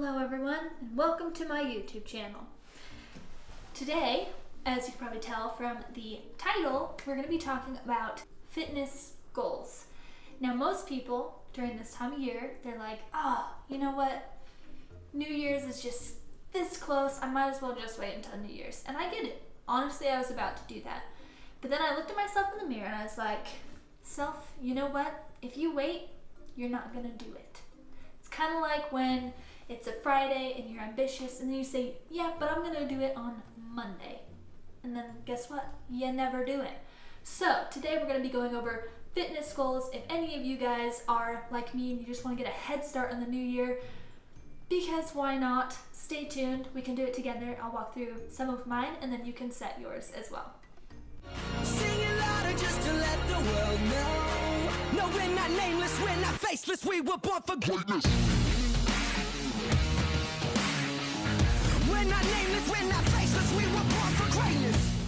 Hello everyone, and welcome to my YouTube channel. Today, as you can probably tell from the title, we're going to be talking about fitness goals. Now most people during this time of year, they're like, you know what, New Year's is just this close, I might as well just wait until New Year's. And I get it. Honestly, I was about to do that. But then I looked at myself in the mirror and I was like, self, you know what, if you wait, you're not going to do it. It's kind of like when it's a Friday and you're ambitious and then you say, yeah, but I'm going to do it on Monday. And then guess what? You never do it. So today we're going to be going over fitness goals. If any of you guys are like me and you just want to get a head start on the new year, because why not? Stay tuned. We can do it together. I'll walk through some of mine and then you can set yours as well. Sing it louder just to let the world know. No, we're not nameless, we're not faceless, we were born for greatness. We're not nameless, we're not faceless, we were born for greatness.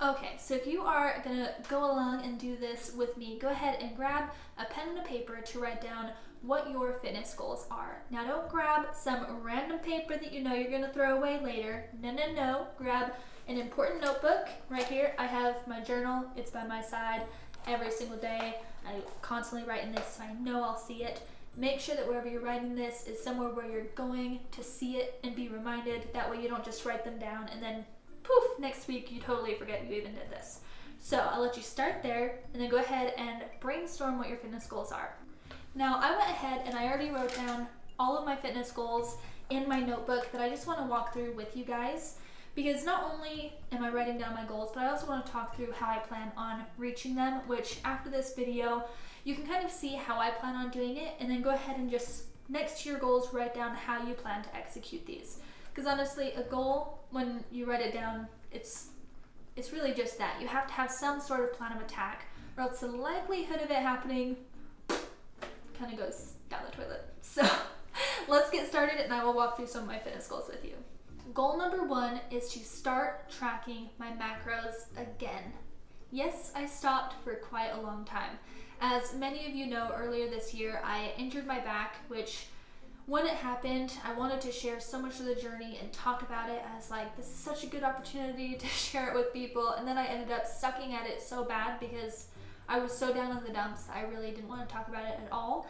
Okay, so if you are gonna go along and do this with me, go ahead and grab a pen and a paper to write down what your fitness goals are. Now don't grab some random paper that you know you're gonna throw away later. No. Grab an important notebook. Right here, I have my journal. It's by my side every single day. I constantly write in this so I know I'll see it. Make sure that wherever you're writing this is somewhere where you're going to see it and be reminded. That way you don't just write them down and then poof, next week you totally forget you even did this. So I'll let you start there and then go ahead and brainstorm what your fitness goals are. Now I went ahead and I already wrote down all of my fitness goals in my notebook that I just want to walk through with you guys. Because not only am I writing down my goals, but I also want to talk through how I plan on reaching them, which after this video, you can kind of see how I plan on doing it, and then go ahead and just next to your goals, write down how you plan to execute these. Because honestly, a goal, when you write it down, it's really just that. You have to have some sort of plan of attack, or else the likelihood of it happening kind of goes down the toilet. So let's get started, and I will walk through some of my fitness goals with you. Goal number 1 is to start tracking my macros again. Yes, I stopped for quite a long time. As many of you know, earlier this year, I injured my back, which when it happened, I wanted to share so much of the journey and talk about it as like, this is such a good opportunity to share it with people. And then I ended up sucking at it so bad because I was so down in the dumps, I really didn't want to talk about it at all.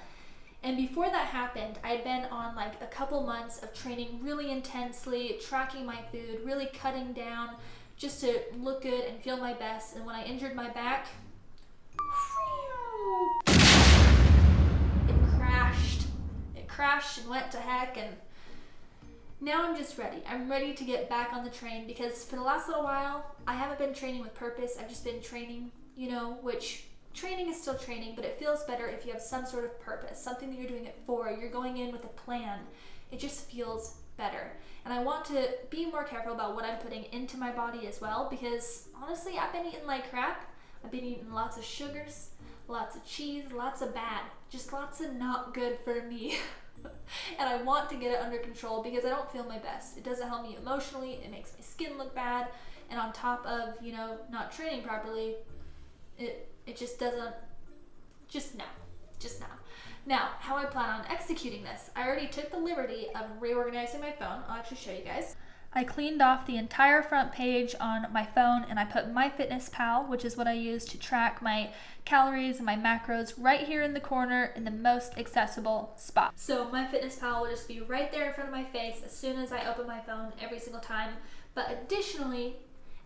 And before that happened, I had been on like a couple months of training really intensely, tracking my food, really cutting down just to look good and feel my best. And when I injured my back, it crashed and went to heck. And now I'm just ready. I'm ready to get back on the train because for the last little while, I haven't been training with purpose. I've just been training, which training is still training, but it feels better if you have some sort of purpose, something that you're doing it for. You're going in with a plan. It just feels better. And I want to be more careful about what I'm putting into my body as well, because honestly, I've been eating like crap. I've been eating lots of sugars, lots of cheese, lots of bad, just lots of not good for me. And I want to get it under control because I don't feel my best. It doesn't help me emotionally. It makes my skin look bad. And on top of, not training properly, it just doesn't, just no. Now, how I plan on executing this. I already took the liberty of reorganizing my phone. I'll actually show you guys. I cleaned off the entire front page on my phone and I put MyFitnessPal, which is what I use to track my calories and my macros, right here in the corner in the most accessible spot. So MyFitnessPal will just be right there in front of my face as soon as I open my phone every single time. But additionally,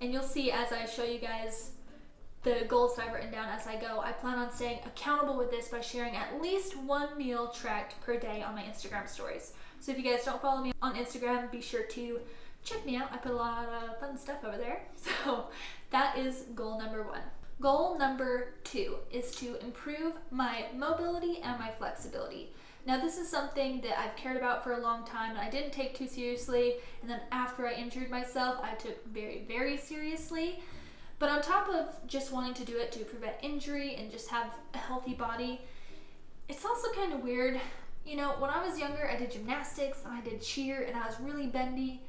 and you'll see as I show you guys the goals that I've written down as I go, I plan on staying accountable with this by sharing at least one meal tracked per day on my Instagram stories. So if you guys don't follow me on Instagram, be sure to check me out. I put a lot of fun stuff over there. So that is goal number 1. Goal number 2 is to improve my mobility and my flexibility. Now this is something that I've cared about for a long time and I didn't take too seriously, and then after I injured myself, I took very, very seriously. But on top of just wanting to do it to prevent injury and just have a healthy body, it's also kind of weird. When I was younger, I did gymnastics and I did cheer and I was really bendy.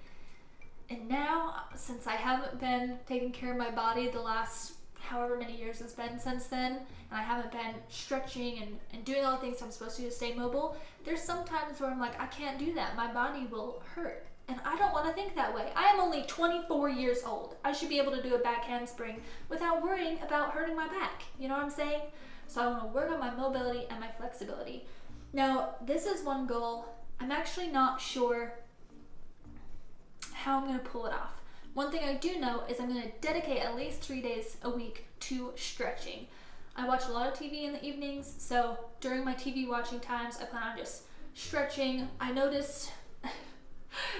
And now, since I haven't been taking care of my body the last however many years it's been since then, and I haven't been stretching and doing all the things I'm supposed to stay mobile, there's some times where I'm like, I can't do that. My body will hurt. And I don't want to think that way. I am only 24 years old. I should be able to do a back handspring without worrying about hurting my back. You know what I'm saying? So I want to work on my mobility and my flexibility. Now, this is one goal. I'm actually not sure how I'm going to pull it off. One thing I do know is I'm going to dedicate at least 3 days a week to stretching. I watch a lot of TV in the evenings, so during my TV watching times, I plan on just stretching. I noticed,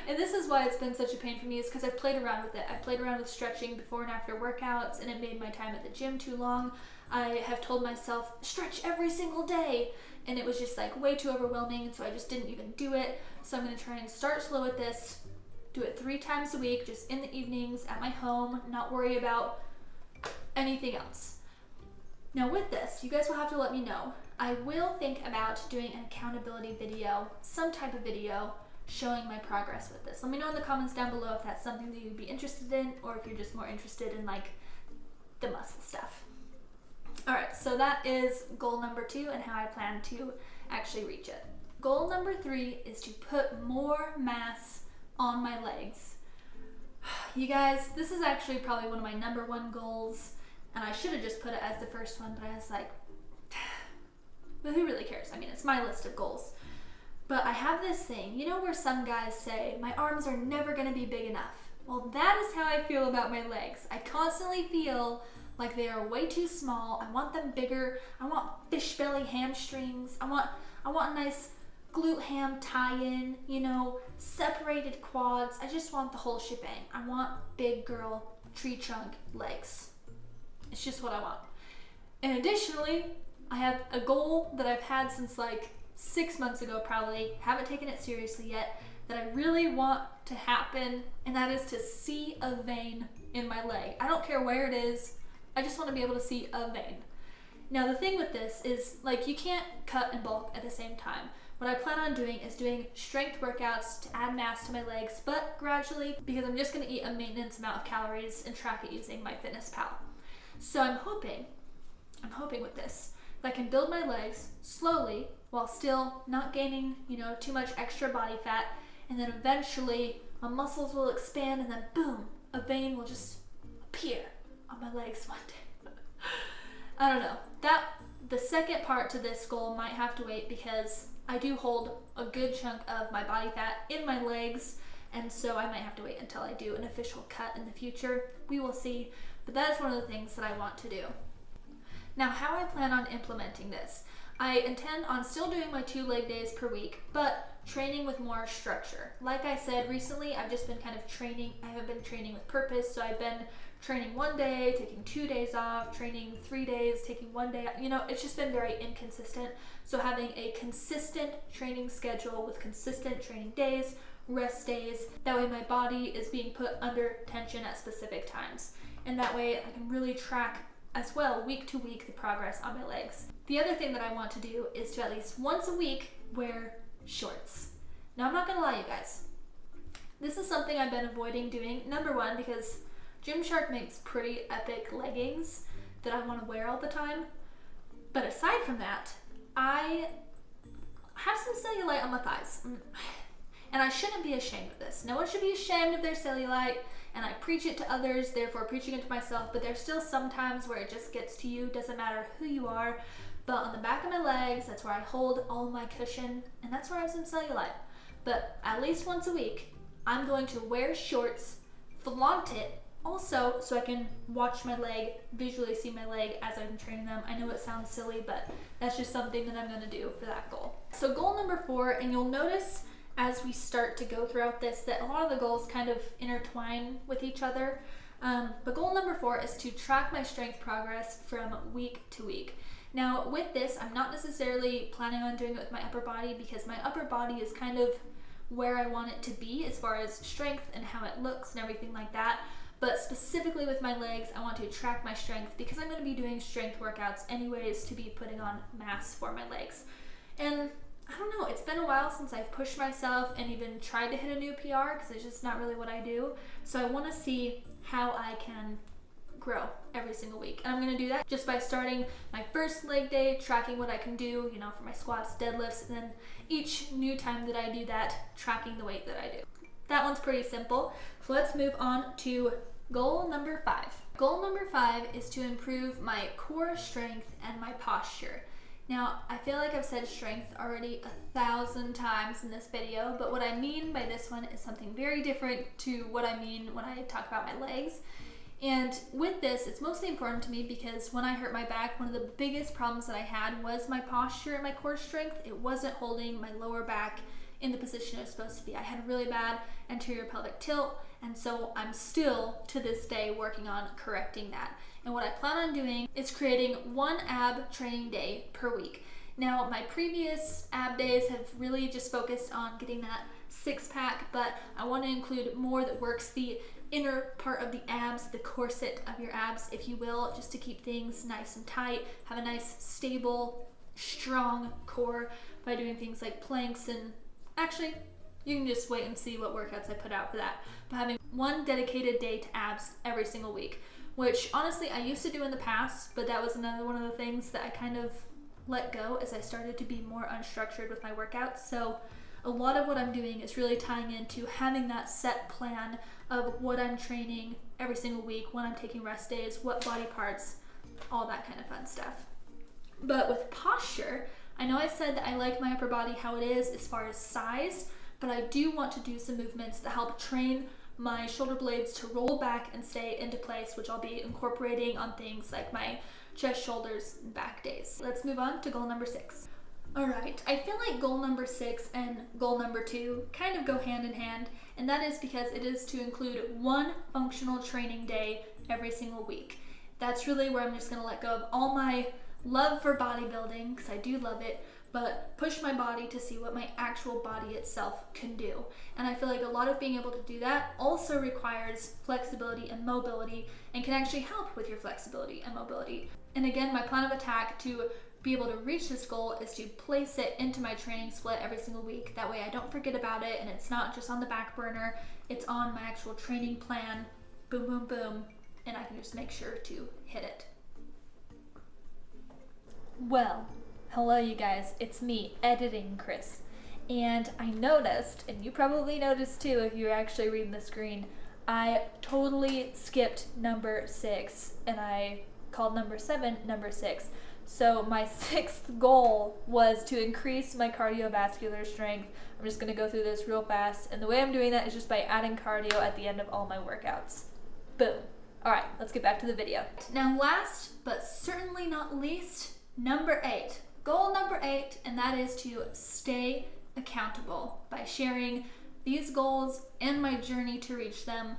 and this is why it's been such a pain for me, is because I've played around with it. I've played around with stretching before and after workouts, and it made my time at the gym too long. I have told myself, stretch every single day, and it was just like way too overwhelming, so I just didn't even do it. So I'm going to try and start slow with this, do it 3 times a week, just in the evenings at my home, not worry about anything else. Now with this, you guys will have to let me know. I will think about doing an accountability video, some type of video, showing my progress with this. Let me know in the comments down below if that's something that you'd be interested in, or if you're just more interested in like the muscle stuff. Alright, so that is goal number 2 and how I plan to actually reach it. Goal number 3 is to put more mass on my legs. You guys, this is actually probably one of my number 1 goals, and I should have just put it as the first one, but I was like, but who really cares? I mean, it's my list of goals. But I have this thing, you know, where some guys say, my arms are never going to be big enough. Well, that is how I feel about my legs. I constantly feel like they are way too small. I want them bigger. I want fish belly hamstrings. I want a nice glute ham tie-in, you know, separated quads. I just want the whole shebang. I want big girl tree trunk legs. It's just what I want. And additionally, I have a goal that I've had since like 6 months ago probably, haven't taken it seriously yet, that I really want to happen, and that is to see a vein in my leg. I don't care where it is, I just want to be able to see a vein. Now the thing with this is, like, you can't cut and bulk at the same time. What I plan on doing is doing strength workouts to add mass to my legs, but gradually, because I'm just going to eat a maintenance amount of calories and track it using MyFitnessPal. So I'm hoping with this, that I can build my legs slowly while still not gaining, you know, too much extra body fat, and then eventually my muscles will expand, and then boom, a vein will just appear on my legs one day. I don't know. The second part to this goal might have to wait, because I do hold a good chunk of my body fat in my legs, and so I might have to wait until I do an official cut in the future. We will see, but that is one of the things that I want to do. Now, how I plan on implementing this. I intend on still doing my 2 leg days per week, but training with more structure. Like I said, recently I've just been kind of training. I haven't been training with purpose, so I've been training 1 day, taking 2 days off, training 3 days, taking 1 day. You know, it's just been very inconsistent. So having a consistent training schedule with consistent training days, rest days, that way my body is being put under tension at specific times. And that way I can really track as well, week to week, the progress on my legs. The other thing that I want to do is to at least once a week wear shorts. Now, I'm not gonna lie, you guys. This is something I've been avoiding doing. Number 1, because Gymshark makes pretty epic leggings that I want to wear all the time. But aside from that, I have some cellulite on my thighs. And I shouldn't be ashamed of this. No one should be ashamed of their cellulite, and I preach it to others, therefore preaching it to myself, but there's still some times where it just gets to you, doesn't matter who you are. But on the back of my legs, that's where I hold all my cushion, and that's where I have some cellulite. But at least once a week, I'm going to wear shorts, flaunt it, also so I can watch my leg, visually see my leg as I'm training them. I know it sounds silly, but that's just something that I'm going to do for that goal. So goal number 4, and you'll notice as we start to go throughout this that a lot of the goals kind of intertwine with each other. But goal number 4 is to track my strength progress from week to week. Now with this, I'm not necessarily planning on doing it with my upper body, because my upper body is kind of where I want it to be as far as strength and how it looks and everything like that. But specifically with my legs, I want to track my strength, because I'm going to be doing strength workouts anyways to be putting on mass for my legs. And I don't know, it's been a while since I've pushed myself and even tried to hit a new PR, because it's just not really what I do. So I want to see how I can grow every single week. And I'm gonna do that just by starting my first leg day, tracking what I can do, you know, for my squats, deadlifts, and then each new time that I do that, tracking the weight that I do. That one's pretty simple. So let's move on to goal number 5. Goal number 5 is to improve my core strength and my posture. Now, I feel like I've said strength already 1,000 times in this video, but what I mean by this one is something very different to what I mean when I talk about my legs. And with this, it's mostly important to me because when I hurt my back, one of the biggest problems that I had was my posture and my core strength. It wasn't holding my lower back in the position it was supposed to be. I had really bad anterior pelvic tilt, and so I'm still to this day working on correcting that. And what I plan on doing is creating one ab training day per week. Now, my previous ab days have really just focused on getting that 6-pack, but I want to include more that works the inner part of the abs, the corset of your abs, if you will, just to keep things nice and tight, have a nice, stable, strong core by doing things like planks. And actually, you can just wait and see what workouts I put out for that. But having one dedicated day to abs every single week, which honestly I used to do in the past, but that was another one of the things that I kind of let go as I started to be more unstructured with my workouts. So a lot of what I'm doing is really tying into having that set plan of what I'm training every single week, when I'm taking rest days, what body parts, all that kind of fun stuff. But with posture, I know I said that I like my upper body how it is as far as size, but I do want to do some movements that help train my shoulder blades to roll back and stay into place, which I'll be incorporating on things like my chest, shoulders, and back days. Let's move on to goal number 6. All right, I feel like goal number 6 and goal number 2 kind of go hand in hand, and that is because it is to include one functional training day every single week. That's really where I'm just gonna let go of all my love for bodybuilding, because I do love it, but push my body to see what my actual body itself can do. And I feel like a lot of being able to do that also requires flexibility and mobility, and can actually help with your flexibility and mobility. And again, my plan of attack to be able to reach this goal is to place it into my training split every single week. That way I don't forget about it, and it's not just on the back burner, it's on my actual training plan. Boom, boom, boom, and I can just make sure to hit it. Well, hello you guys, it's me, Editing Chris. And I noticed, and you probably noticed too if you're actually reading the screen, I totally skipped number 6 and I called number 7 number 6. So my 6th goal was to increase my cardiovascular strength. I'm just gonna go through this real fast, and the way I'm doing that is just by adding cardio at the end of all my workouts. Boom. All right, let's get back to the video. Now last, but certainly not least, number 8. Goal number 8, and that is to stay accountable by sharing these goals and my journey to reach them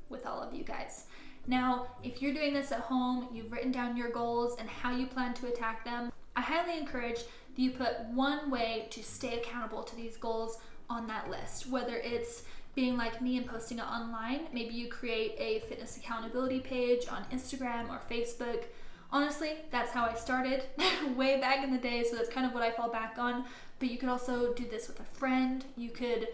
with all of you guys. Now, if you're doing this at home, you've written down your goals and how you plan to attack them, I highly encourage that you put one way to stay accountable to these goals on that list. Whether it's being like me and posting it online, maybe you create a fitness accountability page on Instagram or Facebook. Honestly, that's how I started way back in the day, so that's kind of what I fall back on. But you could also do this with a friend. You could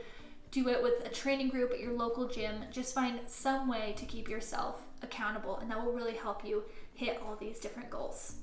do it with a training group at your local gym. Just find some way to keep yourself accountable, and that will really help you hit all these different goals.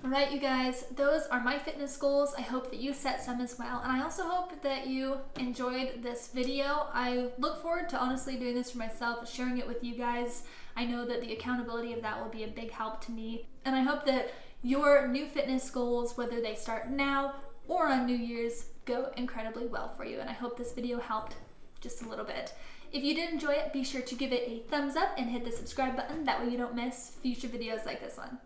All right, you guys, those are my fitness goals. I hope that you set some as well, and I also hope that you enjoyed this video. I look forward to honestly doing this for myself, sharing it with you guys. I know that the accountability of that will be a big help to me, and I hope that your new fitness goals, whether they start now or on New Year's, go incredibly well for you, and I hope this video helped just a little bit. If you did enjoy it, be sure to give it a thumbs up and hit the subscribe button. That way you don't miss future videos like this one.